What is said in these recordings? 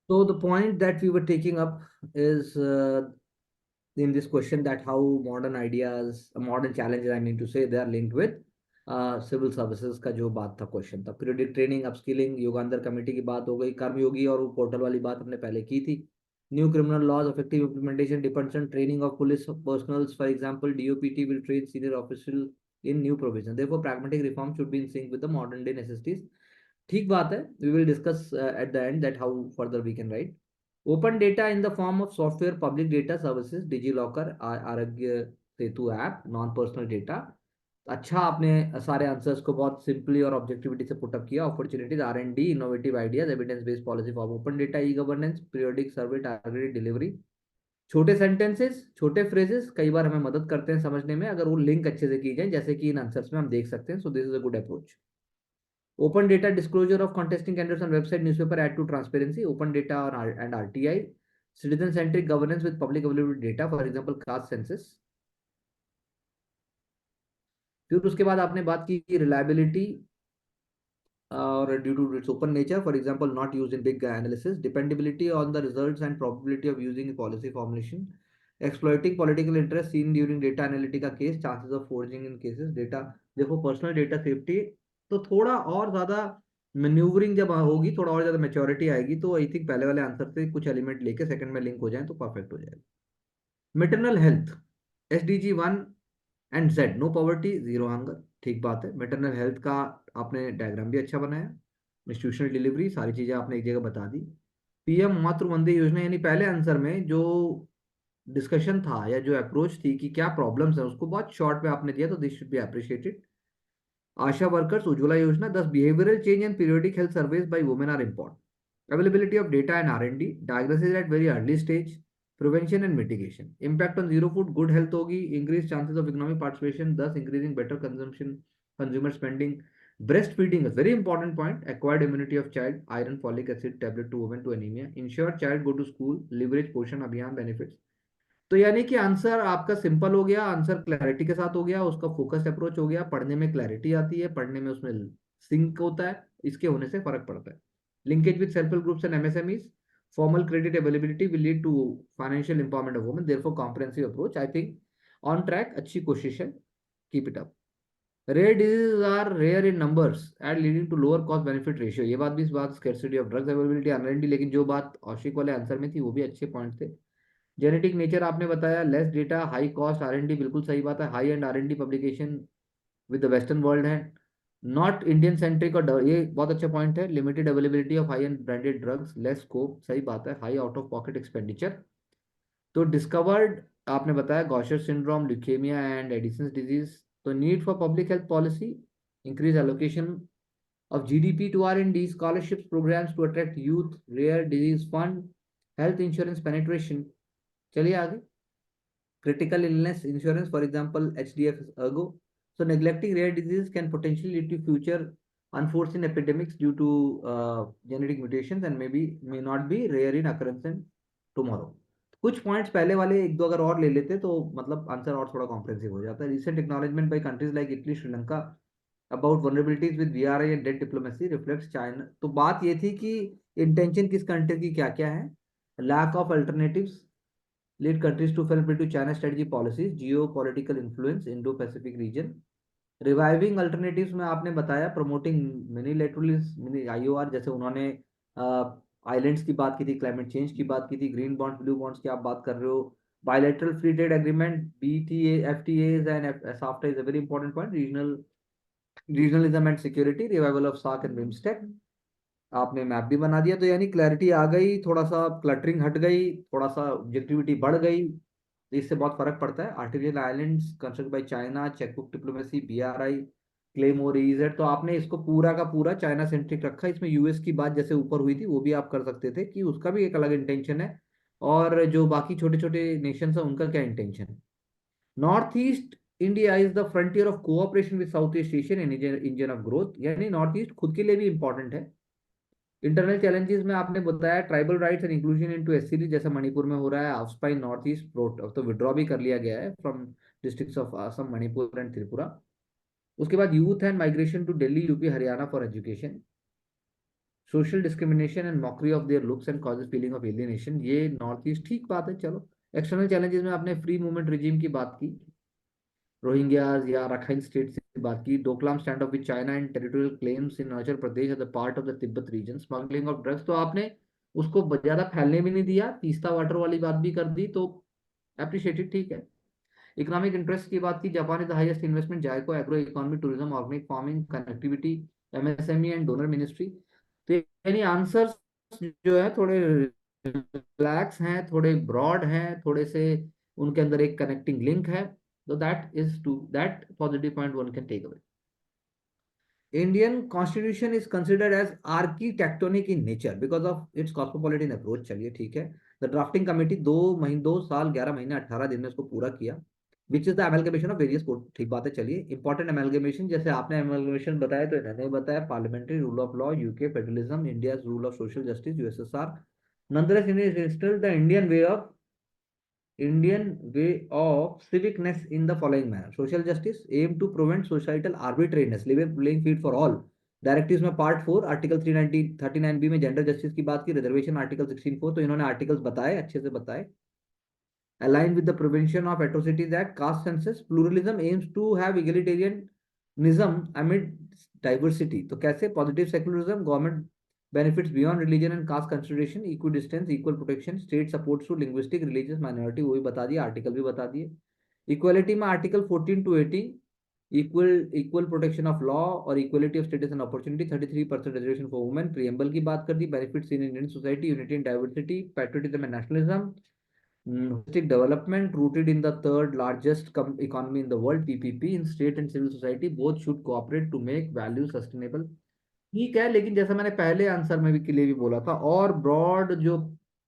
So the point that we were taking up is in this question that how modern ideas, modern challenges, I mean to say, they are linked with civil services का जो बात था question था। Periodic training, upskilling, Yugandhar committee की बात हो गई, कर्मयोगी और वो पोर्टल वाली बात हमने पहले की थी। New criminal laws effective implementation depends on training of police personnels, for example DoPT will train senior officer in new provision, therefore pragmatic reform should be in sync with the modern day necessities. ठीक बात है, we will discuss at the end that how further we can write. Open data in the form of software, public data services, DigiLocker, Aarogya Setu app, non personal data. अच्छा, आपने सारे answers को बहुत simply और objectivity से put up किया। Opportunities, R&D, innovative ideas, evidence based policy for open data, e governance, periodic survey, targeted delivery. छोटे sentences, छोटे फ्रेजेस कई बार हमें मदद करते हैं समझने में, अगर वो लिंक अच्छे से की जाए, जैसे कि इन आंसर्स में हम देख सकते हैं। So this is a good approach. Open data disclosure of contesting candidates on website, newspaper add to transparency. Open data and RTI. Citizen-centric governance with public available data, for example, caste census. फिर उसके बाद आपने बात की reliability और due to its open nature, for example not used in big analysis, dependability on the results and probability of using policy formulation, exploiting political interest seen during data Analytica case, chances of forging in cases data. देखो, personal data safety तो थोड़ा और ज्यादा manoeuvring जब होगी, थोड़ा और ज्यादा मेच्योरिटी आएगी, तो आई थिंक पहले वाले आंसर से कुछ एलिमेंट लेके सेकंड में लिंक हो जाए तो परफेक्ट हो जाएगा। Maternal health, SDG 1 and Z, no poverty, zero hunger. ठीक बात है। मेटरनल हेल्थ का आपने डायग्राम भी अच्छा बनाया। इंस्टीट्यूशनल डिलीवरी, सारी चीजें आपने एक जगह बता दी। PM मातृ वंदे योजना, यानी पहले आंसर में जो डिस्कशन था या जो अप्रोच थी कि क्या प्रॉब्लम्स है, उसको बहुत शॉर्ट में आपने दिया, तो this should be appreciated. ASHA workers, Ujjwala Yojana, thus behavioural change and periodic health surveys by women are important. Availability of data and R&D, diagnosis at very early stage, prevention and mitigation. Impact on zero food, good health होगी, increase chances of economic participation, thus increasing better consumption, consumer spending. Breast feeding is very important point, acquired immunity of child, iron folic acid tablet to women to anaemia, ensure child go to school, leverage Poshan Abhiyan benefits. तो यानी कि answer आपका simple हो गया, answer clarity के साथ हो गया, उसका फोकस्ड अप्रोच हो गया, पढ़ने में क्लैरिटी आती है, पढ़ने में उसमें सिंक होता है, इसके होने से फर्क पड़ता है। Linkage with self help groups and MSMEs, formal credit availability will lead to financial empowerment of women, therefore comprehensive approach, I think on track, अच्छी कोशिश है, keep it up. Rare disease are rare in numbers and leading to lower cost benefit ratio, ये बात भी, इस बात scarcity of drugs availability, R&D, लेकिन जो बात औशिक वाले आंसर में थी वो भी अच्छे पॉइंट थे। जेनेटिक नेचर आपने बताया, less data, high cost, R&D, बिल्कुल सही बात है। High end R&D publication with the western world है, नॉट इंडियन सेंट्रिक, और ये बहुत अच्छा पॉइंट है। Limited availability of high end branded drugs, less scope, सही बात है। High out of pocket expenditure. तो डिस्कवर्ड आपने बताया Gaucher syndrome, leukaemia and Addison's disease. तो need for public health policy, increase allocation of GDP to R&D, scholarships programs to attract youth, rare disease fund, health insurance penetration। चलिए आगे। Critical illness insurance, for example, HDF Ergo. So neglecting rare diseases can potentially lead to future unforeseen epidemics due to genetic mutations and may not be rare in occurrence in tomorrow. कुछ points पहले वाले एक दो अगर और ले लेते तो मतलब आंसर और थोड़ा कॉम्प्रेंसिव हो जाता है। Recent acknowledgement by countries like Italy, Sri Lanka about vulnerabilities with VRI and debt diplomacy reflects China. तो बात ये थी कि इंटेंशन किस कंट्री की क्या क्या है। Lack of alternatives lead countries to fall into China strategy policies, geopolitical influence, Indo-Pacific region, reviving alternatives में आपने बताया, promoting minilateralism, mini IOR, जैसे उन्होंने आइलैंड्स की बात की थी, क्लाइमेट चेंज की बात की थी, ग्रीन बॉन्ड्स, ब्लू बॉन्ड्स की आप बात कर रहे हो, bilateral free trade agreement, BTA, FTAs and SAFTA is a very important point, regionalism and security, revival of SAARC and BIMSTEC। आपने मैप भी बना दिया, तो यानी क्लैरिटी आ गई, थोड़ा सा क्लटरिंग हट गई, थोड़ा सा ऑब्जेक्टिविटी बढ़ गई, तो इससे बहुत फर्क पड़ता है। Artificial islands construct by China, chequebook diplomacy, BRI, claim और EZ, तो आपने इसको पूरा का पूरा चाइना सेंट्रिक रखा। इसमें US की बात जैसे ऊपर हुई थी वो भी आप कर सकते थे कि उसका भी एक अलग इंटेंशन है, और जो बाकी छोटे छोटे नेशन है उनका क्या इंटेंशन है। North east India is the frontier of cooperation with south east Asian and engine of growth, यानी नॉर्थ ईस्ट खुद के लिए भी इंपॉर्टेंट है। इंटरनल चैलेंजेस में आपने बताया tribal rights and inclusion into SCD, जैसे मणिपुर में हो रहा है। आफ्सपा इन नॉर्थ ईस्ट तो विड्रॉ भी कर लिया गया है from districts of Assam, Manipur and Tripura. उसके बाद youth and migration to Delhi, UP, Haryana for education. Social discrimination and mockery of their looks and causes feeling of alienation, ये नॉर्थ ईस्ट, ठीक बात है चलो। एक्सटर्नल चैलेंजेस में आपने फ्री मूवमेंट रिजीम की बात की, रोहिंग्याज या रखाइन स्टेट से बात की, Doklam stand off with China and territorial claims in Arunachal Pradesh as a part of the Tibet region, smuggling of drugs, तो आपने उसको ज्यादा फैलने भी नहीं दिया, तीस्ता वाटर वाली बात भी कर दी, तो अप्रिशिएटेड, ठीक है। इकोनॉमिक इंटरेस्ट की बात की, Japan is the highest investment, JICA agro economy, tourism, organic farming, connectivity, MSME and donor ministry. तो यानी आंसर्स जो है थोड़े रिलैक्स हैं, थोड़े ब्रॉड हैं, थोड़े से उनके अंदर एक कनेक्टिंग लिंक है, तो that is to that positive point one can take away. Indian constitution is considered as architectonic in nature because of its cosmopolitan approach, चलिए ठीक है। द ड्राफ्टिंग कमेटी 2 महीने, 2 साल 11 महीने 18 दिन में इसको पूरा किया, which is the amalgamation of various code, ठीक बात है चलिए। इंपॉर्टेंट अमेलगमेशन, जैसे आपने अमेलगमेशन बताया तो इन्होंने बताया, parliamentary rule of law, UK federalism, India rule of social justice, USSR, nonetheless it is still the Indian way of civicness in the following manner. Social justice aim to prevent societal arbitrariness, level playing field for all. Directives में part 4 article 339 B में gender justice की बात की, reservation article 16(4), तो इन्होंने articles बताए, अच्छे से बताए। Aligned with the Prevention of Atrocities Act, caste census, pluralism aims to have egalitarianism amid diversity. तो कैसे? Positive secularism, government benefits beyond religion and caste consideration, equidistance, equal protection, state supports to linguistic, religious minority, वो भी बता दिया, article भी बता दिए। Equality में article 14 to 18, equal protection of law और equality of status and opportunity, 33% reservation for women, preamble की बात कर दी, benefits in Indian society, unity and diversity, patriotism and nationalism, holistic development rooted in the third largest economy in the world, PPP, in state and civil society both should cooperate to make value sustainable, ठीक है। लेकिन जैसा मैंने पहले answer में भी के लिए भी बोला था, और ब्रॉड जो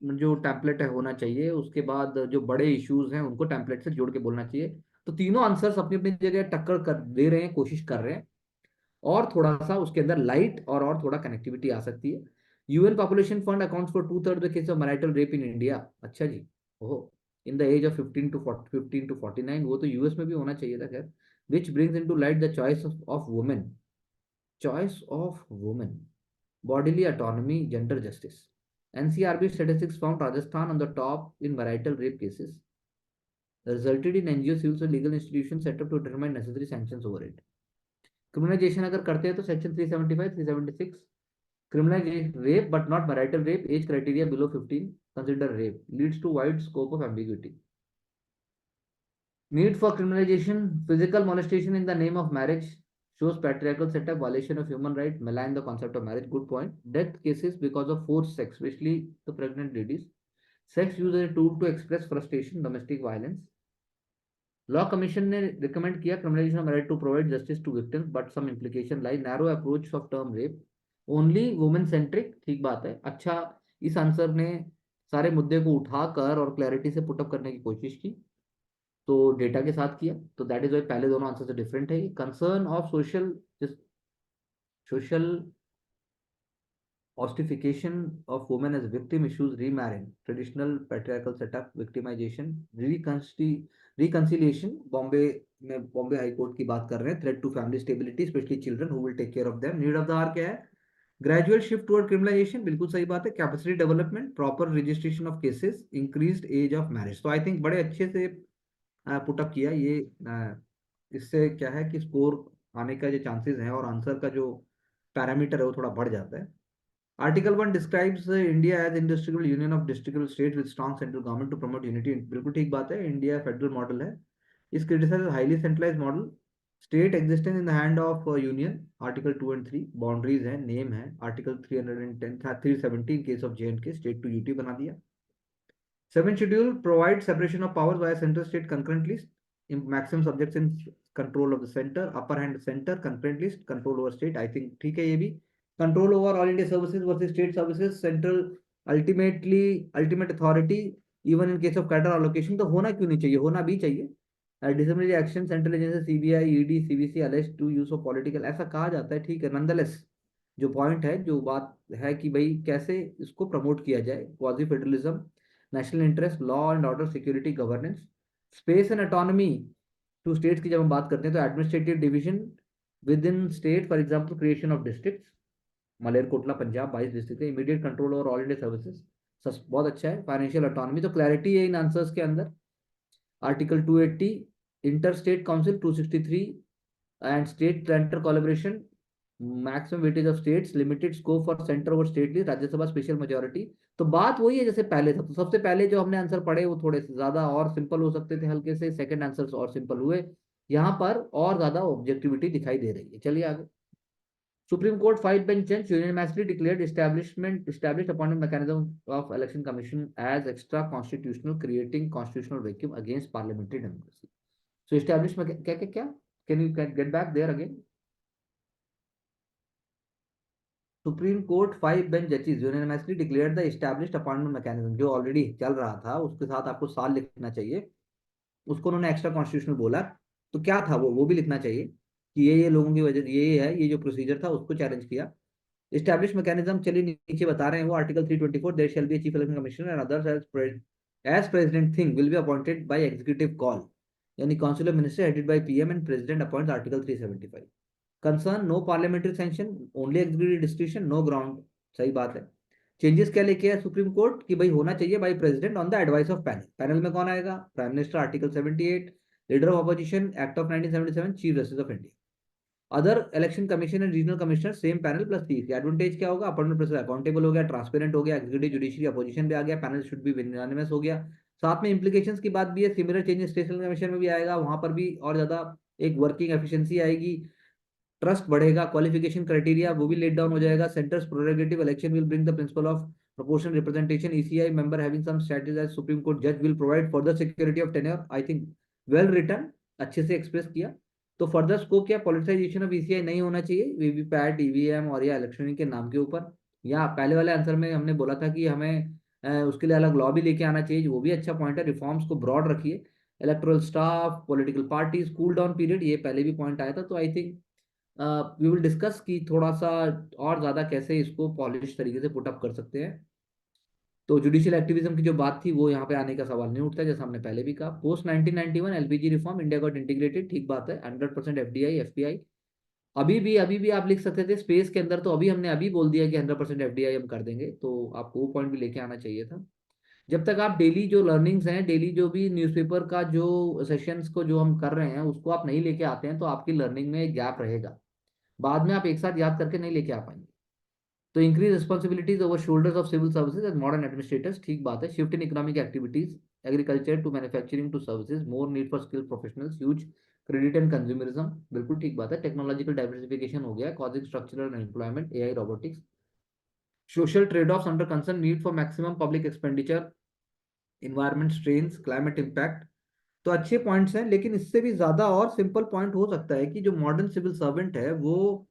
जो टेम्पलेट है होना चाहिए, उसके बाद जो बड़े इश्यूज हैं उनको टेम्पलेट से जोड़ के बोलना चाहिए। तो तीनों आंसर्स अपनी अपनी जगह टक्कर कर दे रहे हैं, कोशिश कर रहे हैं, और थोड़ा सा उसके अंदर लाइट और थोड़ा कनेक्टिविटी आ सकती है। UN population fund accounts for 2/3 the case of marital rape in India, अच्छा जी, ओहो, in the age of 15 to 49, वो तो यूएस में भी होना चाहिए था खैर। Which brings into light the choice of women, bodily autonomy, gender justice. NCRB statistics found Rajasthan on the top in marital rape cases, resulted in NGO, civil and legal institutions set up to determine necessary sanctions over it. Criminalisation अगर करते हैं तो section 375, 376, criminalize rape but not marital rape, age criteria below 15, consider rape, leads to wide scope of ambiguity. Need for criminalization, physical molestation in the name of marriage shows patriarchal setup, violation of human right, malign the concept of marriage, good point. Death cases because of forced sex, especially the pregnant ladies. Sex used as a tool to express frustration, domestic violence. Law commission ने recommend किया criminalisation of right to provide justice to victims, but some implication lie narrow approach of term rape, only women centric, ठीक बात है, अच्छा। इस answer ने सारे मुद्दे को उठाकर और क्लैरिटी से पुटअप करने की कोशिश की, तो डेटा के साथ किया, तो दैट इज वाई पहले दोनों आंसर से डिफरेंट है। Concern of social ossification of women as victim issues, remarrying, traditional patriarchal setup, victimization, reconciliation, Bombay में बॉम्बे हाई कोर्ट की बात कर रहे हैं, threat to family stability, specially children who will take care of them, need of the hour क्या है, gradual shift toward criminalisation, बिल्कुल सही बात है, capacity development, proper registration of cases, increased age of marriage, तो आई थिंक बड़े अच्छे से पुटअप किया ये। इससे क्या है कि स्कोर आने का जो चांसेस हैं और आंसर का जो पैरामीटर है वो थोड़ा बढ़ जाता है। Article 1 describes India as industриयल union of districtual states with strong central government to promote unity, बिल्कुल ठीक बात है, इंडिया फेडरल मॉडल है। इस criticise highly centralise model, state existence in the hand of union, article 2 and 3, boundaries है, name है, article 310 370 in case of JNK state to UT बना दिया। 7th schedule provides separation of powers via central state concurrent list, in maximum subjects in control of the center, upper hand center, concurrent list, control over state, I think ठीक है ये भी। Control over all India services versus state services, central ultimate authority even in case of cadre allocation, तो होना क्यों नहीं चाहिए, होना भी चाहिए। Disciplinary action, central agency, CBI, ED, CVC alleged to use of political, ऐसा कहा जाता है, ठीक है। nonetheless जो पॉइंट है, जो बात है कि भाई कैसे इसको प्रमोट किया जाए, quasi federalism, national interest, law and order, security, governance, space and autonomy to states की जब हम बात करते हैं तो administrative division within state, for example creation of districts, Malerkotla Punjab 22 district है। Immediate control over all India services, बहुत अच्छा है। फाइनेंशियल ऑटोनॉमी तो क्लैरिटी है इन आंसर्स के अंदर। Article 280, inter state council 263, and state centre collaboration, maximum weightage of states, limited scope for centre over state lead, Rajya Sabha special majority. तो बात वही है जैसे पहले था। तो सबसे पहले जो हमने आंसर पढ़े वो थोड़े से ज्यादा और सिंपल हो सकते थे हल्के से, सेकंड आंसर और सिंपल हुए। यहाँ पर और ज्यादा ऑब्जेक्टिविटी दिखाई दे रही है। चलिए आगे। Supreme Court five bench bench unanimously declared established appointment mechanism of election commission as extra constitutional, creating constitutional vacuum against parliamentary democracy. So established में क्या क्या क्या? Can you get back there again? Supreme Court five bench judges unanimously declared the established appointment mechanism, जो already चल रहा था उसके साथ आपको साल लिखना चाहिए, उसको उन्होंने एक्स्ट्रा कॉन्स्टिट्यूशनल बोला। तो क्या था वो भी लिखना चाहिए कि ये लोगों की वजह ये है, ये जो प्रोसीजर था उसको चैलेंज किया। Established mechanism चलिए नीचे बता रहे हैं वो, article 324, there shall be chief election commissioner and others as president thing will be appointed by executive call, यानी council of minister headed by PM and president appoints, article 375। Concern no parliamentary sanction, only executive description, no ground, सही बात है। Changes क्या लेके है supreme court कि भाई होना चाहिए by president on the advice of panel. Panel में कौन आएगा? Prime minister, article 78, leader of opposition, act of 1977, chief justice of India. Other election commission and regional commissioner same panel plus 30। Advantage क्या होगा? Appointment process accountable हो गया, transparent हो गया, executive judiciary opposition भी आ गया, पैनल शुड बी यूनानिमस हो गया। साथ में इंप्लीकेशंस की बात भी है, सिमिलर चेंजेस स्टेट कमीशन में भी आएगा, वहां पर भी और ज्यादा एक वर्किंग एफिशिएंसी आएगी, ट्रस्ट बढ़ेगा, क्वालिफिकेशन क्राइटेरिया वो भी लेट डाउन हो जाएगा। Centre's prerogative election will bring the principle of proportional representation, ECI member having some status as Supreme Court judge will provide further security of tenure, I think well written, अच्छे से express किया। तो further scope क्या? Politicisation of ECI नहीं होना चाहिए VVPAT, EVM और या इलेक्ट्रॉनिक के नाम के ऊपर। या पहले वाले आंसर में हमने बोला था कि हमें उसके लिए अलग लॉ भी लेके आना चाहिए, वो भी अच्छा पॉइंट है। रिफॉर्म्स को ब्रॉड रखिए, electoral staff, political parties, cool down period, ये पहले भी पॉइंट आया था। तो I think we will discuss कि थोड़ा सा और ज्यादा कैसे इसको पॉलिश तरीके से पुट अप कर सकते हैं। तो जुडिशियल एक्टिविज्म की जो बात थी वो यहाँ पे आने का सवाल नहीं उठता, जैसा हमने पहले भी कहा। Post 1991 LPG reform, India got integrated, ठीक बात है। 100% एफडीआई एफपीआई, अभी भी आप लिख सकते थे स्पेस के अंदर, तो अभी हमने अभी बोल दिया कि 100% एफडीआई हम कर देंगे, तो आपको वो पॉइंट भी लेके आना चाहिए था। जब तक आप डेली जो लर्निंग्स हैं, डेली जो भी न्यूज़पेपर का जो सेशंस को जो हम कर रहे हैं उसको आप नहीं लेके आते हैं, तो आपकी लर्निंग में गैप रहेगा, बाद में आप एक साथ याद करके नहीं लेके आ पाएंगे। तो increase responsibilities over shoulders of civil services and modern administrators, ठीक बात है। Shift in economic activities, agriculture to manufacturing to services, more need for skill professionals, huge credit and consumerism, बिल्कुल ठीक बात है। टेक्नोलॉजिकल डाइवर्सिफिकेशन हो गया, causing structural employment, AI robotics. Social trade offs under concern need for maximum public expenditure, environment strains, climate impact. तो अच्छे points हैं, लेकिन इससे भी ज्यादा और सिंपल पॉइंट हो सकता है कि जो मॉडर्न सिविल सर्वेंट है वो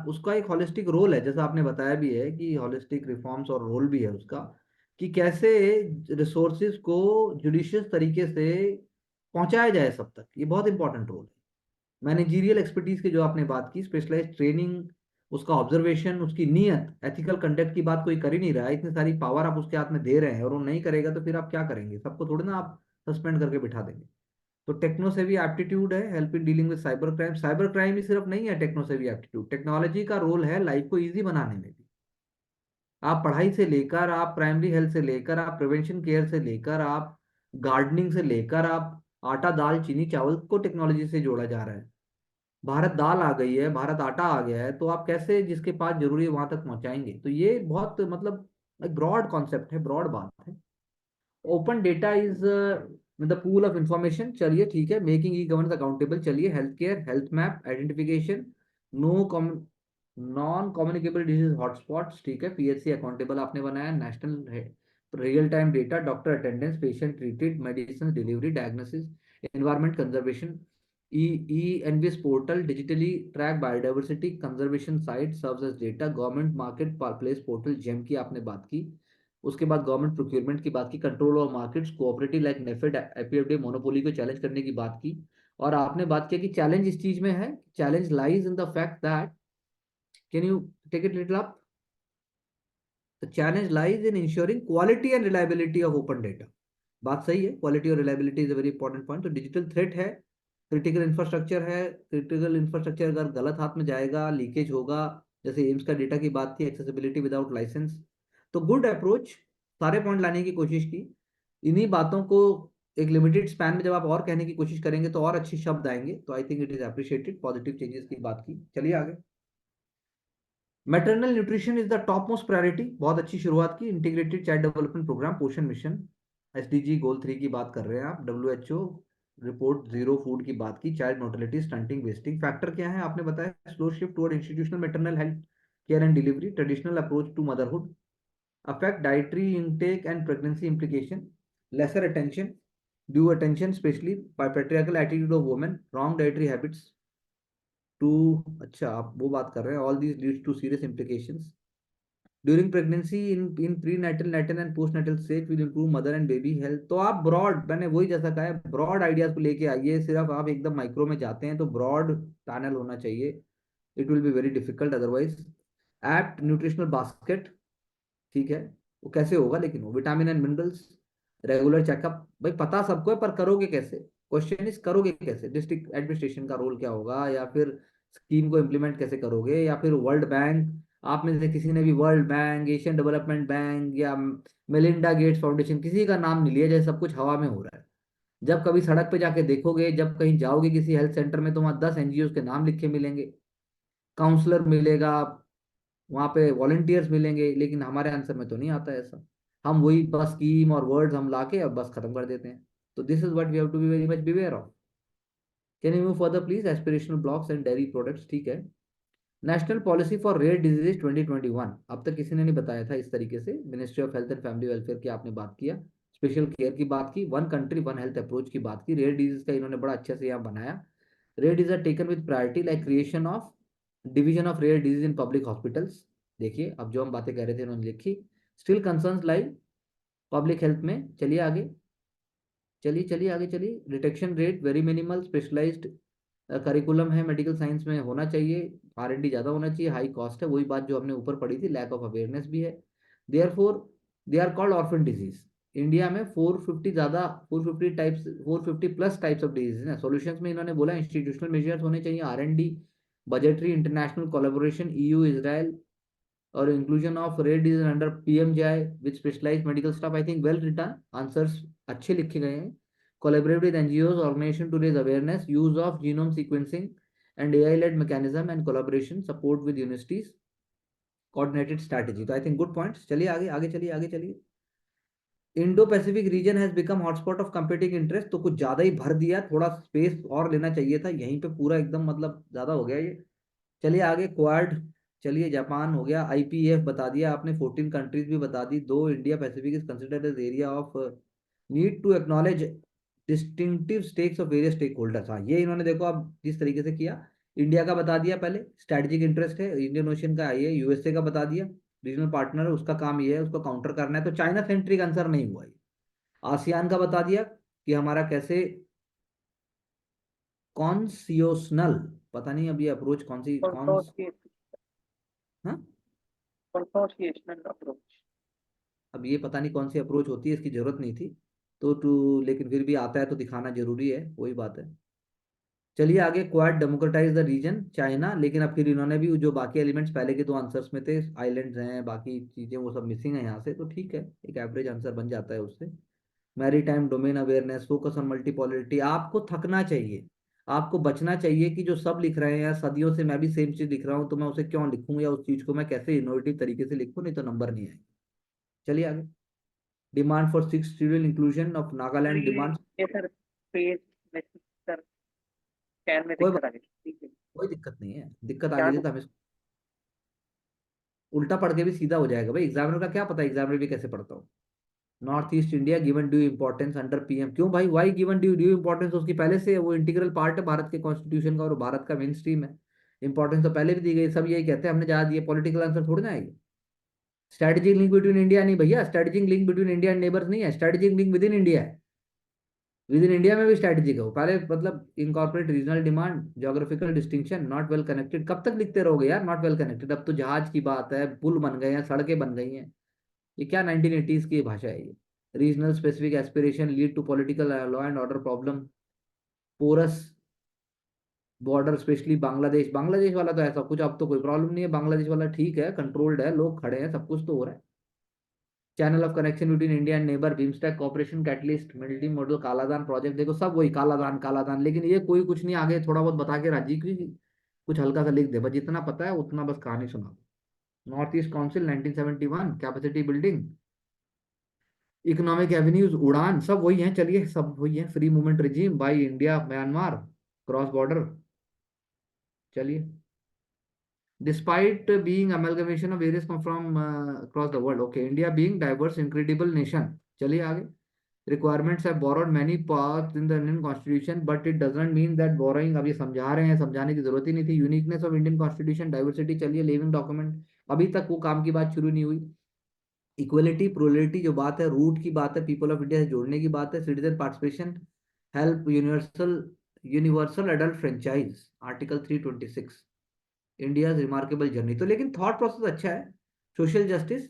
उसका एक हॉलिस्टिक रोल है, जैसा आपने बताया भी है कि हॉलिस्टिक रिफॉर्म्स और रोल भी है उसका, कि कैसे रिसोर्सेज को जुडिशियस तरीके से पहुंचाया जाए सब तक, ये बहुत इंपॉर्टेंट रोल है। मैनेजीरियल एक्सपर्टीज की जो आपने बात की, स्पेशलाइज ट्रेनिंग, उसका ऑब्जर्वेशन, उसकी नीयत, एथिकल कंडक्ट की बात कोई कर ही नहीं रहा है, इतनी सारी पावर आप उसके हाथ में दे रहे हैं और वो नहीं करेगा तो फिर आप क्या करेंगे? सबको थोड़ी ना आप सस्पेंड करके बिठा देंगे। तो टेक्नो सेवी एप्टीट्यूड है, help in dealing with cyber crime. Cyber crime ही सिर्फ नहीं है टेक्नो सेवी एप्टीट्यूड, टेक्नोलॉजी का रोल है लाइफ को इजी बनाने में भी। आप पढ़ाई से लेकर, आप प्राइमरी हेल्थ से लेकर, आप प्रिवेंशन केयर से लेकर, आप गार्डनिंग से लेकर, आप आटा दाल चीनी चावल को टेक्नोलॉजी से जोड़ा जा रहा है। भारत दाल आ गई है, भारत आटा आ गया है, तो आप कैसे जिसके पास जरूरी है वहां तक पहुंचाएंगे? तो ये बहुत मतलब एक ब्रॉड कॉन्सेप्ट है, ब्रॉड बात है। Open data is the pool of information, चलिए ठीक है। मेकिंग ई गवर्नेंस अकाउंटेबल, चलिए। Health care, health map identification, no non communicable disease hotspots, ठीक है। पीएचसी अकाउंटेबल आपने बनाया। National real time data, doctor attendance, patient treated, medicine delivery, diagnosis, environment conservation, e e NVS portal, digitally track biodiversity conservation site serves as data, government market place portal GeM की आपने बात की। उसके बाद government procurement की बात की, control of markets, cooperative like NAFED APFD monopoly को चैलेंज करने की बात की। और आपने बात किया कि चैलेंज इस चीज में है, challenge lies in the fact that, can you take it little up? The challenge lies in ensuring quality and reliability of open data. बात सही है, क्वालिटी और reliability is a very important point. तो digital threat है, critical infrastructure है, critical infrastructure अगर गलत हाथ में जाएगा, लीकेज होगा, जैसे एम्स का डेटा की बात की, एक्सेसिबिलिटी विदाउट लाइसेंस। तो गुड अप्रोच, सारे पॉइंट लाने की कोशिश की। इन्हीं बातों को एक लिमिटेड स्पैन में जब आप और कहने की कोशिश करेंगे तो और अच्छे शब्द आएंगे, तो I think it is appreciated. Positive changes की बात की, चलिए आगे। Maternal nutrition is the top most priority, बहुत अच्छी शुरुआत की। इंटीग्रेटेड चाइल्ड डेवलपमेंट प्रोग्राम, पोषण मिशन, एसडीजी गोल 3 की बात कर रहे हैं आप। डब्ल्यूएचओ रिपोर्ट जीरो फूड की बात की। Child mortality, stunting, wasting factor क्या है आपने बताया। Slow shift toward institutional maternal health care and delivery, traditional approach to motherhood, affect dietary intake and pregnancy implication, lesser attention, due attention especially by patriarchal attitude of women, wrong dietary habits to, अच्छा आप वो बात कर रहे हैं, all these leads to serious implications during pregnancy, in pre natal natal and post natal stage will improve mother and baby health. तो आप broad, मैंने वही जैसा कहा है, ब्रॉड आइडियाज को लेके आइए। सिर्फ आप एकदम माइक्रो में जाते हैं तो ब्रॉड पैनल होना चाहिए, it will be very difficult otherwise. Apt nutritional basket, ठीक है, वो कैसे होगा, लेकिन वो vitamin and minerals, regular checkup, भाई पता सबको है पर करोगे कैसे, क्वेश्चन इज करोगे कैसे। डिस्ट्रिक्ट एडमिनिस्ट्रेशन का रोल क्या होगा, या फिर स्कीम को इम्प्लीमेंट कैसे करोगे, या फिर वर्ल्ड बैंक, आप में से किसी ने भी world bank, Asian development bank या मेलिंडा गेट्स फाउंडेशन, किसी का नाम नहीं लिया, जैसे सब कुछ हवा में हो रहा है। जब कभी सड़क पे जाके देखोगे, जब कहीं जाओगे किसी हेल्थ सेंटर में, तो वहाँ 10 एनजीओ के नाम लिखे मिलेंगे, काउंसलर मिलेगा, वहां पे वॉलंटियर्स मिलेंगे, लेकिन हमारे आंसर में तो नहीं आता है ऐसा। हम वही बस स्कीम और वर्ड्स हम लाके अब बस खत्म कर देते हैं। तो this is what we have to be very much beware of. Can you move further please, aspirational blocks and dairy products, ठीक है। National policy for rare diseases 2021, अब तक किसी ने नहीं बताया था इस तरीके से। Ministry of health and family welfare की आपने बात किया, स्पेशल केयर की बात की, one country one health approach की बात की, रेयर डिजीज का इन्होंने बड़ा अच्छे से यहाँ बनाया। Rare disease are taken with priority like creation of division of rare disease in public hospitals. देखिए अब जो हम बातें कह रहे थे इन्होंने लिखी। Still concerns like public health में, चलिए आगे, चलिए चलिए आगे चलिए। Detection rate very minimal, specialised curriculum है मेडिकल साइंस में, होना चाहिए। आर एंड डी ज़्यादा होना चाहिए, हाई कॉस्ट है, वही बात जो हमने ऊपर पढ़ी थी, लैक ऑफ अवेयरनेस भी है। Therefore they are called orphan disease. India में 450 ज़्यादा, 450 types, 450 plus types of disease हैं। सॉल्यूशंस में इन्होंने बोला इंस्टीट्यूशनल मेजर्स होने चाहिए, R and D, budgetary international collaboration, EU Israel, और inclusion of rare disease under PMJAY with specialised medical staff. I think well written answers, अच्छे लिखे गए हैं। Collaborate with NGOs, organization to raise awareness, use of genome sequencing and AI-led mechanism and collaboration, support with universities, coordinated strategy। तो I think good points, चलिए आगे, आगे चलिए, आगे चलिए। Indo Pacific region has become hotspot of competing interest, तो कुछ ज्यादा ही भर दिया, थोड़ा स्पेस और लेना चाहिए था, यहीं पे पूरा एकदम मतलब ज्यादा हो गया ये। चलिए आगे, क्वाड, चलिए जापान हो गया, आईपीएफ बता दिया आपने, 14 कंट्रीज भी बता दी। दो India Pacific is considered as area of need to acknowledge distinctive stakes of various stake holders. हाँ, ये इन्होंने देखो अब जिस तरीके से किया, इंडिया का बता दिया पहले, स्ट्रेटेजिक इंटरेस्ट है इंडियन ओशन का, ये यूएसए का बता दिया, रीजनल पार्टनर है, उसका काम ये है, उसको काउंटर करना है, तो चाइना सेंट्रिक आंसर नहीं हुआ ये। आसियान का बता दिया कि हमारा कैसे कॉन्सियोशनल, पता नहीं अब ये अप्रोच कौन सी, कौन, हाँ, कंसोर्शिएशनल अप्रोच। अब ये पता नहीं कौन सी अप्रोच होती है, इसकी जरूरत नहीं थी तो टू, लेकिन फिर भी आता है तो दिखाना जरूरी है, वही बात है। चलिए आगे, Quad democratise the region, China, लेकिन अब फिर इन्होंने भी जो बाकी एलिमेंट्स पहले के दो आंसर्स में थे, आइलैंड्स हैं, बाकी चीजें वो सब मिसिंग है यहाँ से, तो ठीक है, एक एवरेज आंसर बन जाता है उससे। Maritime domain awareness, focus on multipolarity, आपको थकना चाहिए, आपको बचना चाहिए कि जो सब लिख रहे हैं सदियों से मैं भी सेम चीज लिख रहा हूँ, तो मैं उसे क्यों लिखूं, या उस चीज को मैं कैसे इनोवेटिव तरीके से लिखूं, नहीं तो नंबर नहीं आएंगे। चलिए आगे। Demand for six schedule inclusion of sir Nagaland demand. ये सर पेज में सर स्कैन में कोई दिक्कत आ गई, ठीक है। कोई दिक्कत नहीं है, दिक्कत आ क्या गई थी तो हमें उल्टा पढ़ के भी सीधा हो जाएगा भाई, एग्जामिनर का क्या पता एग्जामिनर भी कैसे पढ़ता हूँ। North east India given due importance under PM, क्यों भाई, why given due due importance, उसकी पहले से वो इंटीग्रल पार्ट है भारत के कॉन्स्टिट्यूशन का, और भारत का मेन स्ट्रीम है, इंपॉर्टेंस तो पहले भी दी गई, सब यही कहते हैं, हमने ज्यादा दिए, पॉलिटिकल आंसर थोड़ी ना आएगी। स्ट्रेटेजिक लिंक बिटवीन इंडिया नहीं भैया, strategic link between India and neighbours नहीं है, strategic link with in India है, विद इन इंडिया में भी स्ट्रेटेजिक है वो, पहले मतलब incorporate regional demand, geographical distinction, not well connected, कब तक लिखते रहोगे यार नॉट वेल कनेक्टेड, अब तो जहाज की बात है, पुल बन गए हैं, सड़कें बन गई हैं, ये क्या 1980s की भाषा है ये। Regional specific aspiration lead to political law and order problem, porous, border specially Bangladesh, Bangladesh वाला तो ऐसा कुछ अब तो कोई प्रॉब्लम नहीं है, बांग्लादेश वाला ठीक है, कंट्रोल्ड है, लोग खड़े हैं, सब कुछ तो हो रहा है। Channel of connection between India and neighbour, BIMSTEC cooperation catalyst, military model, Kaladan project, देखो सब वही कालादान कालादान, लेकिन ये कोई कुछ नहीं आगे थोड़ा बहुत बता के राजी की, कुछ हल्का सा लिख दे, बस जितना पता है उतना बस कहानी सुना। North east council 1971, capacity building, economic avenues, उड़ान, सब वही है, चलिए सब वही है। Free movement regime by India Myanmar, cross border, चलिए। Despite being amalgamation of various come from across the world, okay, India being diverse, incredible nation. चलिए आगे। Requirements have borrowed many parts in the Indian Constitution, but it doesn't mean that borrowing, अब ये समझा रहे हैं, समझाने की जरूरत ही नहीं थी। Uniqueness of Indian Constitution, diversity, चलिए लिविंग डॉक्यूमेंट, अभी तक वो काम की बात शुरू नहीं हुई। इक्वलिटी प्रोलिटी जो बात है, रूट की बात है, पीपल ऑफ इंडिया से जोड़ने की बात है, citizen participation, help, universal, universal adult franchise, article 326, India remarkable journey, तो लेकिन थॉट प्रोसेस अच्छा है। सोशल जस्टिस,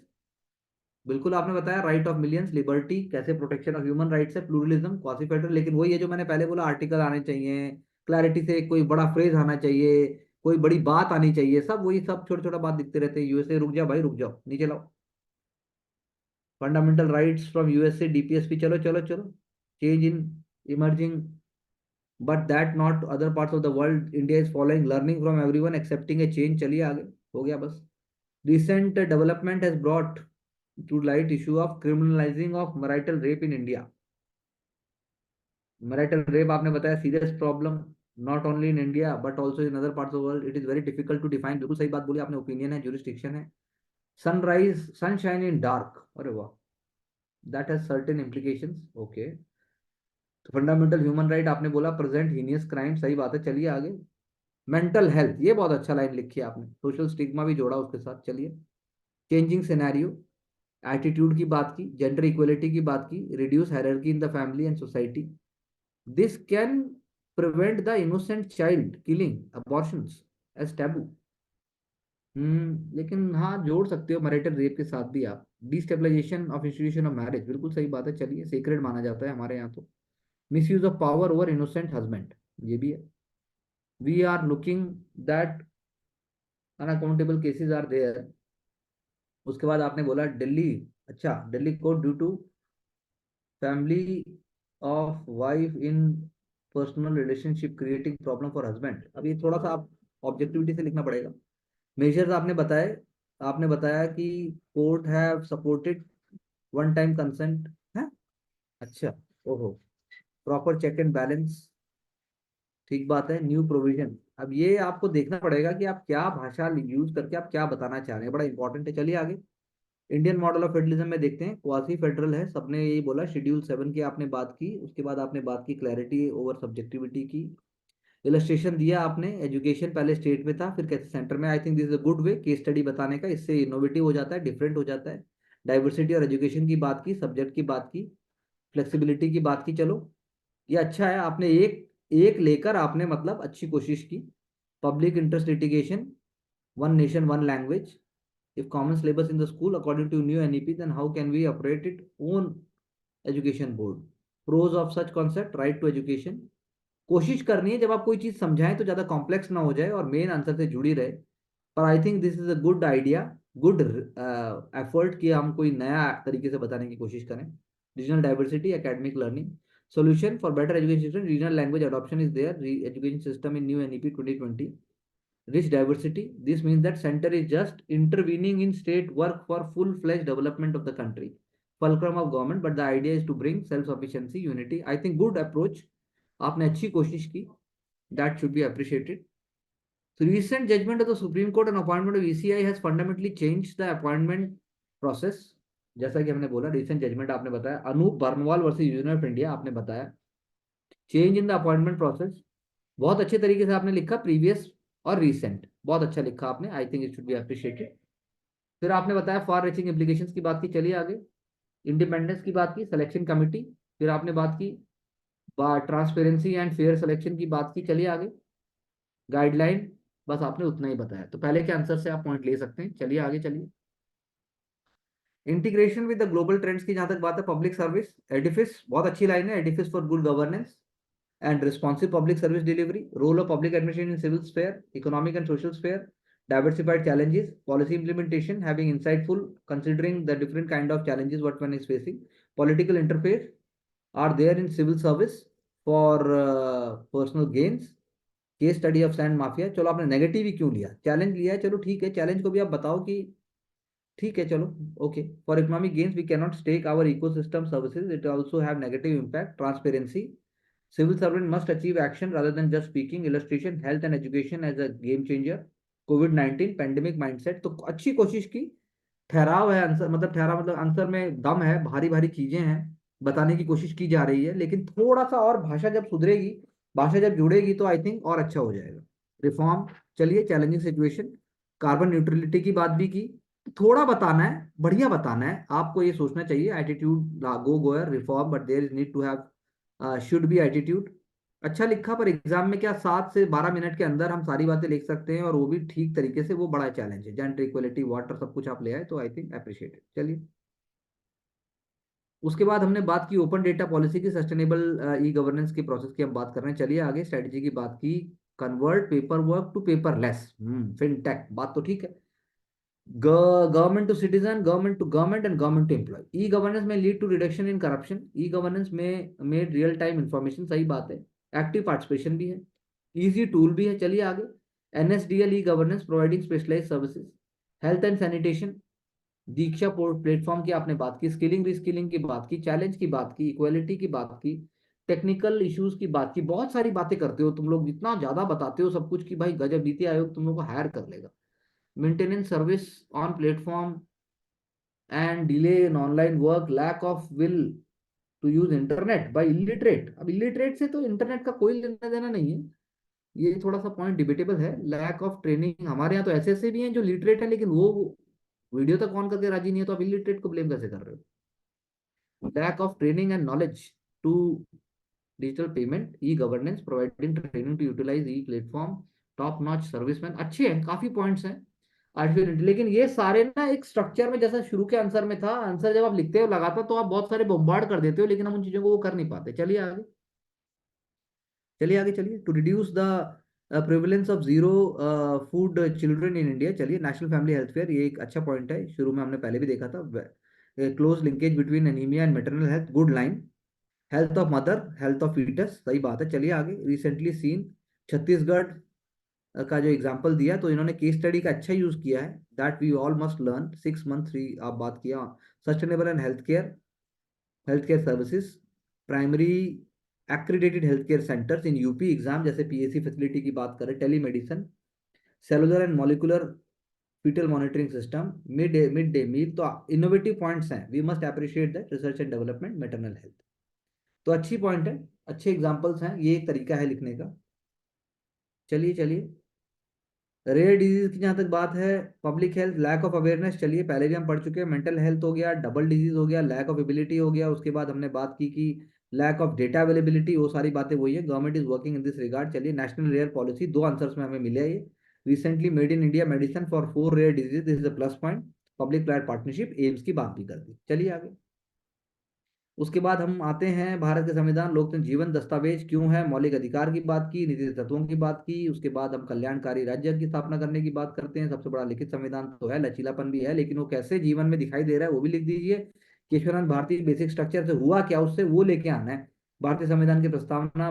बिल्कुल आपने बताया, राइट ऑफ मिलियंस, लिबर्टी, कैसे प्रोटेक्शन ऑफ ह्यूमन राइट्स है, प्लूरलिज्म, क्वासी फेडरल, लेकिन वही है जो मैंने पहले बोला, आर्टिकल आने चाहिए, क्लैरिटी से कोई बड़ा फ्रेज आना चाहिए, कोई बड़ी बात आनी चाहिए, सब वही सब छोटा छोटा बात दिखते रहते हैं। यूएसए, रुक जाओ भाई रुक जाओ, नीचे लाओ। Fundamental rights from USA, DPSP, चलो चलो चलो। Change in emerging but that not other parts of the world, India is following, learning from everyone, accepting A change, चलिए आगे, हो गया बस। Recent development has brought to light issue of criminalizing of marital rape in India. Marital rape आपने बताया serious problem, not only in India but also in other parts of the world. It is very difficult to define. बिल्कुल सही बात बोली आपने, opinion है, jurisdiction है। Sunrise, sunshine in dark, अरे वाह, that has certain implications. Okay. तो फंडामेंटल ह्यूमन राइट आपने बोला, प्रेजेंट हीनियस क्राइम, सही बात है, चलिए आगे। मेंटल हेल्थ, ये बहुत अच्छा लाइन लिखी है आपने, सोशल स्टिग्मा भी जोड़ा उसके साथ, चलिए। चेंजिंग सिनेरियो, एटीट्यूड की बात की, जेंडर इक्वलिटी की बात की, reduce hierarchy in the family and society, this can prevent the innocent child killing, abortions as taboo. लेकिन हाँ जोड़ सकते हो मैरिटल रेप के साथ भी आप। Destabilisation of institution of marriage, बिल्कुल सही बात है, चलिए, सेक्रेड माना जाता है हमारे यहाँ तो। Misuse of power over innocent husband, ये भी है। We are looking that unaccountable cases are there. उसके बाद आपने बोला दिल्ली, अच्छा, Delhi court due to family of wife in personal relationship creating problem for husband, अब ये थोड़ा सा आप ऑब्जेक्टिविटी से लिखना पड़ेगा। मेजर्स आपने बताए, आपने बताया कि court have supported one time consent है, अच्छा, ओहो, प्रॉपर चेक एंड बैलेंस, ठीक बात है, न्यू प्रोविजन। अब ये आपको देखना पड़ेगा कि आप क्या भाषा यूज करके आप क्या बताना चाह रहे हैं, बड़ा इंपॉर्टेंट है, चलिए आगे। इंडियन मॉडल ऑफ फेडरलिज्म में देखते हैं, क्वासी फेडरल है, सबने यही बोला, शेड्यूल 7 की आपने बात की, उसके बाद आपने बात की क्लैरिटी ओवर सब्जेक्टिविटी की, इलस्ट्रेशन दिया आपने, एजुकेशन पहले स्टेट में था फिर कैसे सेंटर में, I think this is a good way case study बताने का, इससे इनोवेटिव हो जाता है, डिफरेंट हो जाता है। डाइवर्सिटी और एजुकेशन की बात की, सब्जेक्ट की बात की, फ्लेक्सिबिलिटी की बात की, चलो ये अच्छा है, आपने एक एक लेकर आपने मतलब अच्छी कोशिश की। Public interest litigation, one nation one language, if common syllabus in the school according to new NEP, then how can we operate it own education board? Pros of such concept, right to education, कोशिश करनी है जब आप कोई चीज समझाएं तो ज्यादा कॉम्प्लेक्स ना हो जाए और मेन आंसर से जुड़ी रहे। पर I think this is a good idea, good effort कि हम कोई नया तरीके से बताने की कोशिश करें। Regional diversity, academic learning, solution for better education system, regional language adoption is there, education system in new NEP 2020, rich diversity, this means that center is just intervening in state work for full-fledged development of the country, fulcrum of government, but the idea is to bring self-sufficiency, unity, I think good approach, आपने अच्छी कोशिश की, that should be appreciated. So recent judgment of the Supreme Court on appointment of ECI has fundamentally changed the appointment process, जैसा कि हमने बोला, recent judgment आपने बताया, Anoop Barnwal versus union of India आपने बताया, change in the appointment process, बहुत अच्छे तरीके से आपने लिखा, प्रीवियस और रीसेंट, बहुत अच्छा लिखा आपने, I think it should be appreciated. फिर आपने बताया फार रीचिंग इम्प्लीकेशंस की बात की, चलिए आगे। इंडिपेंडेंस की बात की, सिलेक्शन कमिटी, फिर आपने बात की ट्रांसपेरेंसी एंड फेयर सिलेक्शन की बात की, चलिए आगे। गाइडलाइन, बस आपने उतना ही बताया, तो पहले के आंसर से आप पॉइंट ले सकते हैं, चलिए आगे चलिए। Integration with the global trends की जहां तक बात है, पब्लिक सर्विस एडिफिस, बहुत अच्छी लाइन है, Edifice for good governance, and responsive public service delivery, role of public administration in civil sphere, economic and social sphere, diversified challenges, policy implementation, having insightful, considering the different kind of challenges what one is facing, political interface are there in civil service for personal gains, case study of sand mafia. चलो आपने negative ही क्यों लिया, challenge लिया है, चलो ठीक है, challenge को भी आप बताओ कि ठीक है चलो okay. For economic gains we can not stake our ecosystem services, it also have negative impact, transparency, civil servant must achieve action rather than just speaking, illustration, health and education as a game changer, covid-19 pandemic mindset। तो अच्छी कोशिश की, ठहराव है answer, मतलब ठहराव मतलब answer में दम है, भारी भारी चीजें हैं, बताने की कोशिश की जा रही है, लेकिन थोड़ा सा और भाषा जब सुधरेगी, भाषा जब जुड़ेगी तो आई थिंक और अच्छा हो जाएगा। रिफॉर्म, चलिए चैलेंजिंग सिचुएशन, कार्बन न्यूट्रलिटी की बात भी की, थोड़ा बताना है, बढ़िया बताना है, आपको ये सोचना चाहिए attitude go goer reform, but there is need to have should be attitude. अच्छा लिखा, पर एग्जाम में क्या 7 से 12 मिनट के अंदर हम सारी बातें लिख सकते हैं और वो भी ठीक तरीके से, वो बड़ा चैलेंज है। जेंडर इक्वलिटी, वाटर, सब कुछ आप ले आए तो आई थिंक अप्रिशिएटेड। चलिए, उसके बाद हमने बात की ओपन डेटा पॉलिसी की, सस्टेनेबल ई गवर्नेंस की प्रोसेस की हम बात कर रहे हैं। चलिए आगे, स्ट्रेटजी की बात की, convert paper work to paperless, fintech, बात तो ठीक है। Government to citizen, government to government and government to employ, e governance में lead to reduction in corruption, e governance में मेड रियल टाइम इंफॉर्मेशन, सही बात है, एक्टिव पार्टिसिपेशन भी है, इजी टूल भी है। चलिए आगे, NSDL e governance providing specialise services, health and sanitation, Diksha platform की आपने बात की, स्किलिंग रिस्किलिंग की बात की, चैलेंज की बात की, इक्वालिटी की बात की, टेक्निकल इश्यूज की बात की, बहुत सारी बातें करते हो तुम लोग, जितना ज्यादा बताते हो सब कुछ की भाई गजब, नीति आयोग तुम लोग को हायर कर लेगा। Maintenance service on platform and delay in online work, lack of will to use internet by illiterate. अब इलिटरेट से तो इंटरनेट का कोई लेना देना नहीं है, ये थोड़ा सा पॉइंट डिबेटेबल है। लैक ऑफ ट्रेनिंग, हमारे यहाँ तो ऐसे ऐसे भी हैं जो लिटरेट है लेकिन वो वीडियो तक ऑन करके राजी नहीं है, तो आप इलिटरेट को ब्लेम कैसे कर रहे हो। Lack of training and knowledge to digital payment, e governance providing training to utilise e platform, top notch serviceman, अच्छे हैं, काफी पॉइंट्स हैं आर्टिफिशियल। लेकिन ये सारे ना एक स्ट्रक्चर में, जैसा शुरू के आंसर में था, आंसर जब आप लिखते हो लगातार तो आप बहुत सारे बम्बार्ड कर देते हो, लेकिन हम उन चीजों को वो कर नहीं पाते। चलिए आगे, चलिए आगे, चलिए, to reduce the prevalence of zero food children in India, चलिए नेशनल फैमिली हेल्थ फेयर, ये एक अच्छा पॉइंट है, शुरू में हमने पहले भी देखा था। Close linkage between anaemia and maternal health, good line, health of mother, health of foetus, सही बात है। चलिए आगे, रिसेंटली सीन, छत्तीसगढ़ का जो एग्जांपल दिया, तो इन्होंने केस स्टडी का अच्छा यूज किया है, that we all must learn, 6 month 3 आप बात किया, sustainable and health care services, primary accredited health care centres in UP exam, जैसे पीएससी फैसिलिटी की बात करें, telemedicine, cellular and molecular foetal monitoring system, mid day meal, तो innovative points हैं, we must appreciate that, research and development, maternal health, तो अच्छी point है, अच्छे एग्जांपल्स हैं, ये एक तरीका है लिखने का। चलिए चलिए, रेयर डिजीज की जहां तक बात है, public health, lack of awareness, चलिए पहले भी हम पढ़ चुके हैं, मेंटल हेल्थ हो गया, डबल डिजीज हो गया, लैक ऑफ एबिलिटी हो गया, उसके बाद हमने बात की कि लैक ऑफ डेटा अवेलेबिलिटी, वो सारी बातें वही है, government is working in this regard. चलिए, नेशनल रेयर पॉलिसी, 2 आंसर्स में हमें मिले ये, recently made in India medicine for 4 rare disease, this is a plus point, public private partnership, AIIMS की बात भी कर दी। चलिए आगे, उसके बाद हम आते हैं भारत के संविधान, लोकतंत्र जीवन दस्तावेज क्यों है, मौलिक अधिकार की बात की, नीति तत्वों की बात की, उसके बाद हम कल्याणकारी राज्य की स्थापना करने की बात करते हैं, सबसे बड़ा लिखित संविधान तो है, लचीलापन भी है, लेकिन वो कैसे जीवन में दिखाई दे रहा है वो भी लिख दीजिए। केशवनंद भारतीय बेसिक स्ट्रक्चर से हुआ क्या, उससे वो लेके आना है। भारतीय संविधान की प्रस्तावना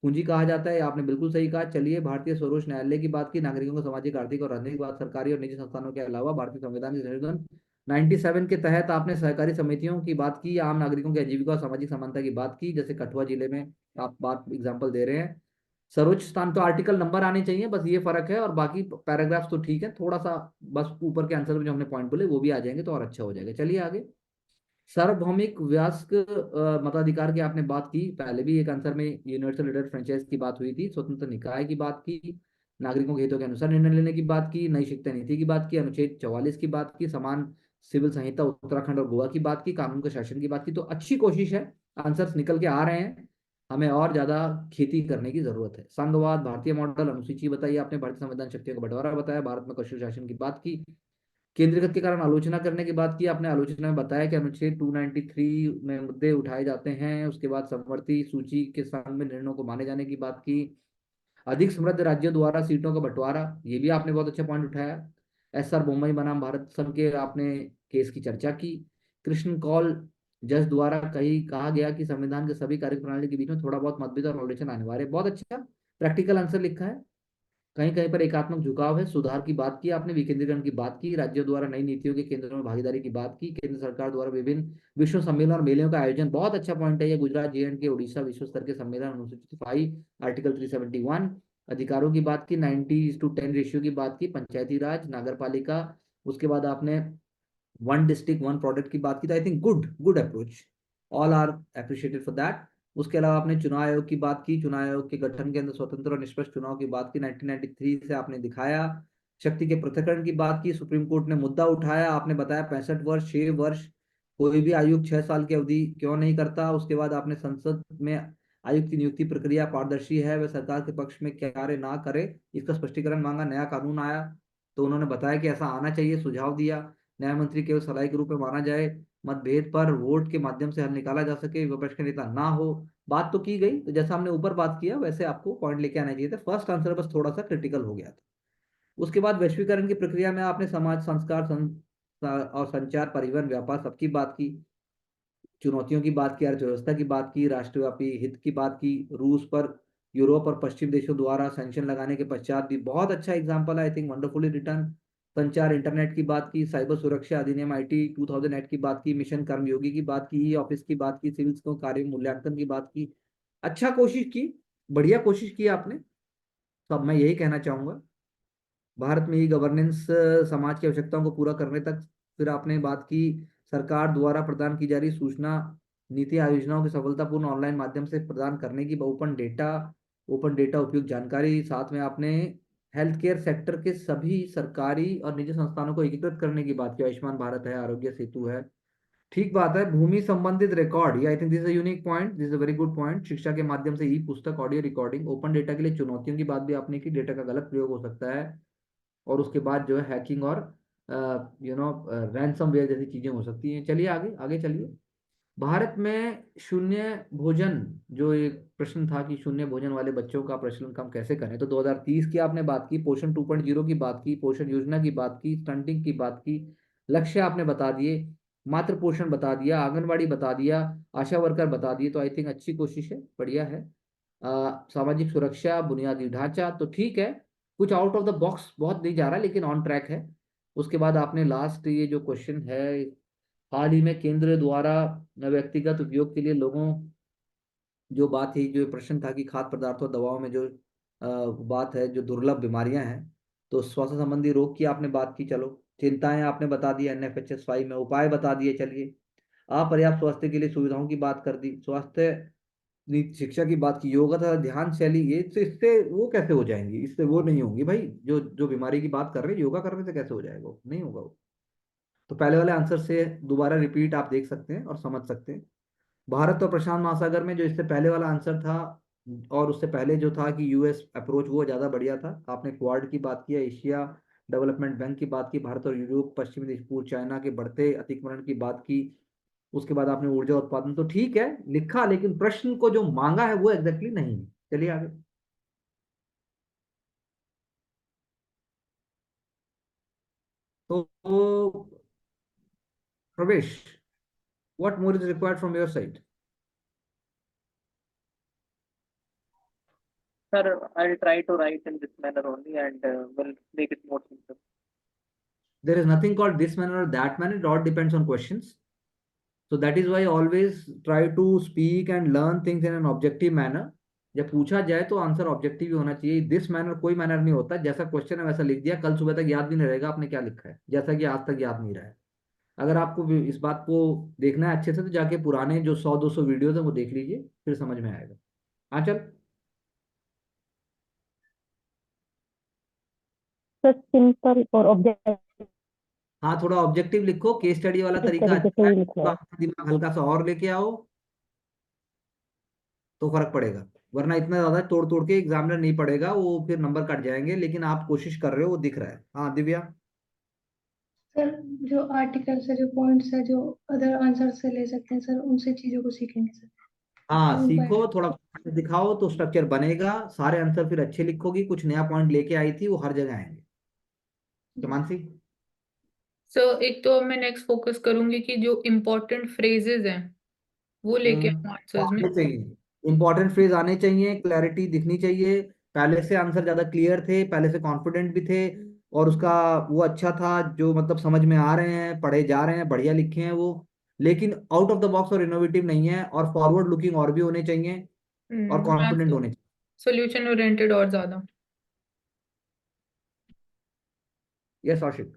पूंजी कहा जाता है, आपने बिल्कुल सही कहा। चलिए, भारतीय सर्वोच्च न्यायालय की बात की, नागरिकों को सामाजिक, आर्थिक और राजनीतिक बात, सरकारी और निजी संस्थानों के अलावा भारतीय संविधान के संशोधन 97 के तहत आपने सहकारी समितियों की बात की, आम नागरिकों की आजीविका और सामाजिक समानता की बात की, जैसे कठुआ जिले में आप बात एग्जांपल दे रहे हैं। सर्वोच्च स्थान तो आर्टिकल नंबर आने चाहिए, बस ये फर्क है, और बाकी पैराग्राफ्स तो ठीक है, थोड़ा सा बस ऊपर के आंसर में जो हमने पॉइंट बोले वो भी आ जाएंगे तो और अच्छा हो जाएगा। चलिए आगे, सार्वभौमिक वयस्क मताधिकार की आपने बात की, पहले भी एक आंसर में यूनिवर्सल लीडर फ्रेंचाइज की बात हुई थी, स्वतंत्र निकाय की बात की, नागरिकों के हितों के अनुसार निर्णय लेने की बात की, नई शिक्षा नीति की बात की, अनुच्छेद 44 की बात की, समान सिविल संहिता उत्तराखंड और गोवा की बात की, कानून के शासन की बात की, तो अच्छी कोशिश है, आंसर्स निकल के आ रहे हैं, हमें और ज्यादा खेती करने की जरूरत है। संघवाद, भारतीय मॉडल, अनुसूची बताइए आपने, भारतीय संविधान शक्तियों का बंटवारा बताया, भारत में कौशल शासन की बात की, केंद्रीकृत के कारण आलोचना करने की बात की आपने। आलोचना में बताया कि अनुच्छेद 293 में मुद्दे उठाए जाते हैं। उसके बाद समवर्ती सूची के संबंध में निर्णयों को माने जाने की बात की। अधिक समृद्ध राज्यों द्वारा सीटों का बंटवारा, ये भी आपने बहुत अच्छा पॉइंट उठाया। एस आर बोम्मई बनाम भारत संघ के आपने केस की चर्चा की। कृष्ण कौल जज द्वारा कहा गया कि संविधान के सभी कार्यप्रणाली के बीच में थोड़ा बहुत मतभेद और आलोचना अनिवार्य है। बहुत अच्छा प्रैक्टिकल आंसर लिखा है। कहीं कहीं पर एकात्मक झुकाव है। सुधार की बात की आपने, विकेंद्रीकरण की बात की, राज्यों द्वारा नई नीतियों के केंद्रों में भागीदारी की बात की, केंद्र सरकार द्वारा विभिन्न विश्व सम्मेलन और मेलों का आयोजन, बहुत अच्छा पॉइंट है ये। गुजरात, JNK, उड़ीसा विश्व स्तर के सम्मेलन, अनुसूचित 5 आर्टिकल 371। अधिकारों की बात की, 90:10 रेशियो की बात की, पंचायती राज, नागर पालिका। उसके बाद आपने वन डिस्ट्रिक्ट वन प्रोडक्ट की बात की। तो I think good good approach, all are appreciated for that. उसके अलावा आपने चुनाव आयोग की बात की, चुनाव आयोग के गठन के अंदर स्वतंत्र और निष्पक्ष चुनाव की बात की, 1993 से आपने दिखाया। शक्ति के पृथक्करण की बात की, सुप्रीम कोर्ट ने मुद्दा उठाया, आपने बताया 65 वर्ष 6 वर्ष कोई भी आयुक्त 6 साल की अवधि क्यों नहीं करता। उसके बाद आपने संसद में आयुक्त की नियुक्ति प्रक्रिया पारदर्शी है, वह सरकार के पक्ष में कार्य ना करे, इसका स्पष्टीकरण मांगा। नया कानून आया तो उन्होंने बताया कि ऐसा आना चाहिए, सुझाव दिया। न्याय मंत्री केवल सलाह के रूप में माना जाए, मतभेद पर वोट के माध्यम से हल निकाला जा सके, विपक्ष के नेता ना हो। बात तो की गई, तो जैसा हमने ऊपर बात किया वैसे आपको पॉइंट लेके आना चाहिए था। फर्स्ट आंसर बस थोड़ा सा क्रिटिकल हो गया था। उसके बाद वैश्वीकरण की प्रक्रिया में आपने समाज संस्कार और संचार, परिवहन, व्यापार, सबकी बात की। चुनौतियों की बात की, अर्थव्यवस्था की बात की, राष्ट्रव्यापी हित की बात की। रूस पर यूरोप और पश्चिम देशों द्वारा सैंक्शन लगाने के पश्चात भी बहुत अच्छा एग्जाम्पल है, आई थिंक वंडरफुली रिटर्न। संचार इंटरनेट की बात की, साइबर सुरक्षा अधिनियम IT 2008 की बात की, मिशन कर्मयोगी की बात की, ऑफिस की बात की, सिविल को कार्य मूल्यांकन की बात की। अच्छा कोशिश की, बढ़िया कोशिश की आपने। तो अब मैं यही कहना चाहूंगा, भारत में ई गवर्नेंस समाज की आवश्यकताओं को पूरा करने तक। फिर आपने बात की सरकार द्वारा प्रदान की जा रही सूचना नीति आयोजनाओं की सफलतापूर्ण ऑनलाइन माध्यम से प्रदान करने की, ओपन डेटा उपयुक्त जानकारी। साथ में आपने हेल्थ केयर सेक्टर के सभी सरकारी और निजी संस्थानों को एकीकृत करने की बात की। आयुष्मान भारत है, आरोग्य सेतु है। ठीक बात है। भूमि संबंधित रिकॉर्ड, ये I think this is unique point, this is a very good point. शिक्षा के माध्यम से ई पुस्तक, ऑडियो रिकॉर्डिंग, ओपन डेटा के लिए चुनौतियों की बात भी आपने की, डेटा का गलत प्रयोग हो सकता है। और उसके बाद जो है हैकिंग और रैंसमवेयर जैसी चीजें हो सकती हैं। चलिए आगे आगे चलिए। भारत में शून्य भोजन, जो एक प्रश्न था कि शून्य भोजन वाले बच्चों का प्रचलन कम कैसे करें, तो 2030 की आपने बात की, पोषण 2.0 की बात की, पोषण योजना की बात की, स्टंटिंग की बात की, लक्ष्य आपने बता दिए, मातृ पोषण बता दिया, आंगनवाड़ी बता दिया, आशा वर्कर बता दिए। तो आई थिंक अच्छी कोशिश है, बढ़िया है। सामाजिक सुरक्षा, बुनियादी ढांचा, तो ठीक है। कुछ आउट ऑफ द बॉक्स बहुत नहीं जा रहा, लेकिन ऑन ट्रैक है। उसके बाद आपने लास्ट ये जो क्वेश्चन है, हाल ही में केंद्र द्वारा व्यक्तिगत उपयोग के लिए लोगों, जो बात थी, जो प्रश्न था कि खाद्य पदार्थों और दवाओं में जो बात है, जो दुर्लभ बीमारियां हैं, तो स्वास्थ्य संबंधी रोग की आपने बात की। चलो, चिंताएं आपने बता दी, NFHS 5 में उपाय बता दिए। चलिए, अपर्याप्त स्वास्थ्य के लिए सुविधाओं की बात कर दी, स्वास्थ्य शिक्षा की बात की, योगा तथा ध्यान शैली, ये तो इससे वो कैसे हो जाएंगी, इससे वो नहीं होंगी भाई। जो जो बीमारी की बात कर रहे हैं, योगा करने से कैसे हो जाएगा, वो नहीं होगा वो। तो पहले वाले आंसर से दोबारा रिपीट आप देख सकते हैं और समझ सकते हैं। भारत और प्रशांत महासागर में, जो इससे पहले वाला आंसर था और उससे पहले जो था कि US अप्रोच, वो ज्यादा बढ़िया था। आपने क्वाड की बात की, एशिया डेवलपमेंट बैंक की बात की, भारत और यूरोप, पश्चिमी देश, पूर्व चाइना के बढ़ते अतिक्रमण की बात की। उसके बाद आपने ऊर्जा उत्पादन, तो ठीक है लिखा, लेकिन प्रश्न को जो मांगा है वो एग्जैक्टली नहीं है। चलिए आगे। तो प्रवेश, what more is required from your side? Sir, I'll try to write in this manner only and will make it more simple. There is nothing called this manner or that manner, it all depends on questions. So that is why I always try to speak and learn things in an objective manner. जब पूछा जाए तो answer objective ही होना चाहिए। This manner कोई manner नहीं होता, जैसा क्वेश्चन है वैसा लिख दिया, कल सुबह तक याद भी नहीं रहेगा आपने क्या लिखा है, जैसा कि आज तक याद नहीं रहा है। अगर आपको इस बात को देखना है अच्छे से, तो जाके पुराने जो 100-200 वीडियोज हैं वो देख लीजिए, फिर समझ में आएगा। हाँ चल। सच सिंपल और ऑब्जेक्टिव हाँ, थोड़ा ऑब्जेक्टिव लिखो, केस स्टडी वाला तरीका तरीके से अच्छा है, ही लिखना थोड़ा है। अपना दिमाग हल्का सा और लेके आओ तो फर्क पड़ेगा। वरना इतना ज्यादा तोड़ तोड़ के एग्जामिनर नहीं पड़ेगा, वो फिर नंबर कट जाएंगे। लेकिन आप कोशिश कर रहे हो, वो दिख रहा है। हाँ दिव्या। सर जो आर्टिकल्स है, जो पॉइंट्स है, जो अदर आंसर से ले सकते हैं सर, उनसे चीजों को सीखेंगे सर। हाँ, उनको सीखो, थोड़ा दिखाओ तो स्ट्रक्चर बनेगा, सारे आंसर फिर अच्छे लिखोगी, कुछ नया पॉइंट लेके आई थी वो हर जगह आएंगे। तो मानसी, सो एक तो मैं नेक्स्ट फोकस करूंगी कि जो इम्पोर्टेंट फ्रेजेस हैं वो लेके आऊँ आंसर्स में। आने चाहिए, इंपॉर्टेंट फ्रेज आने चाहिए, क्लैरिटी दिखनी चाहिए। पहले से आंसर ज्यादा क्लियर थे, पहले से कॉन्फिडेंट भी थे, और उसका वो अच्छा था, जो मतलब समझ में आ रहे हैं, पढ़े जा रहे हैं, बढ़िया लिखे हैं वो। लेकिन आउट ऑफ द बॉक्स और इनोवेटिव नहीं है, और फॉरवर्ड लुकिंग और भी होने चाहिए, और कॉन्फिडेंट होने चाहिए। सोल्यूशन ओरिएंटेड और ज्यादा। यस आशिक।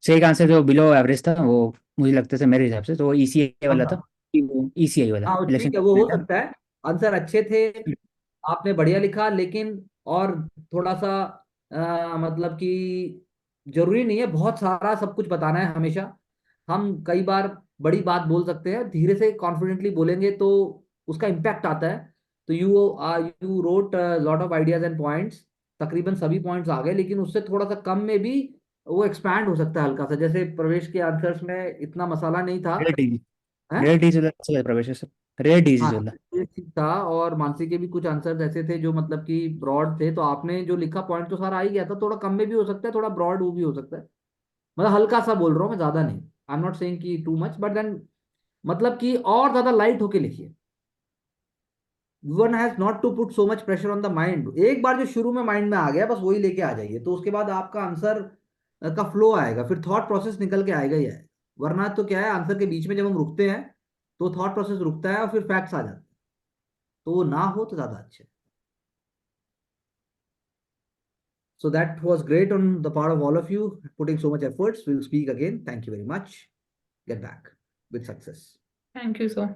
सही आंसर जो बिलो एवरेज था वो मुझे लगता था, मेरे हिसाब से तो ईसीआई कौन वाला सा? था, कि वो ईसीआई वाला हाँ इलेक्शन ठीक है, वो हो था। सकता है। आंसर अच्छे थे, आपने बढ़िया लिखा, लेकिन और थोड़ा सा मतलब कि जरूरी नहीं है बहुत सारा सब कुछ बताना है हमेशा। हम कई बार बड़ी बात बोल सकते हैं, धीरे से कॉन्फिडेंटली बोलेंगे तो उसका इम्पैक्ट आता है। तो you wrote lot of ideas and points, तकरीबन सभी पॉइंट्स आ गए, लेकिन उससे थोड़ा सा कम में भी वो एक्सपैंड हो सकता है हल्का सा। जैसे प्रवेश के आंसर्स में इतना मसाला नहीं था, रेयर डिजीज, है। रेयर डिजीज वाला अच्छा था प्रवेश सर, रेयर डिजीज हाँ, वाला। ये ठीक था, और मानसी के भी कुछ आंसर्स ऐसे थे जो मतलब कि ब्रॉड थे, तो आपने जो लिखा पॉइंट तो सारा आ ही गया था। थोड़ा कम में भी हो सकता है, थोड़ा ब्रॉड वो भी हो सकता है, मतलब हल्का सा बोल रहा हूँ मैं, ज्यादा नहीं। आई एम नॉट सेइंग कि टू मच, बट देन मतलब कि और ज्यादा लाइट होके लिखिए। One has not to put so much pressure on the mind. एक बार जो शुरू में माइंड में आ गया बस वही लेके आ जाइए, तो उसके बाद आपका आंसर का फ्लो आएगा, फिर थॉट प्रोसेस निकल के आएगा ही आएगा। वरना तो क्या है, आंसर के बीच में जब हम रुकते हैं तो थॉट प्रोसेस रुकता है और फिर फैक्ट्स आ जाते हैं, तो वो ना हो तो ज्यादा अच्छा है। So that was great on the part of all of you, putting so much efforts. We'll speak again. Thank you very much. Get back with success. Thank you sir.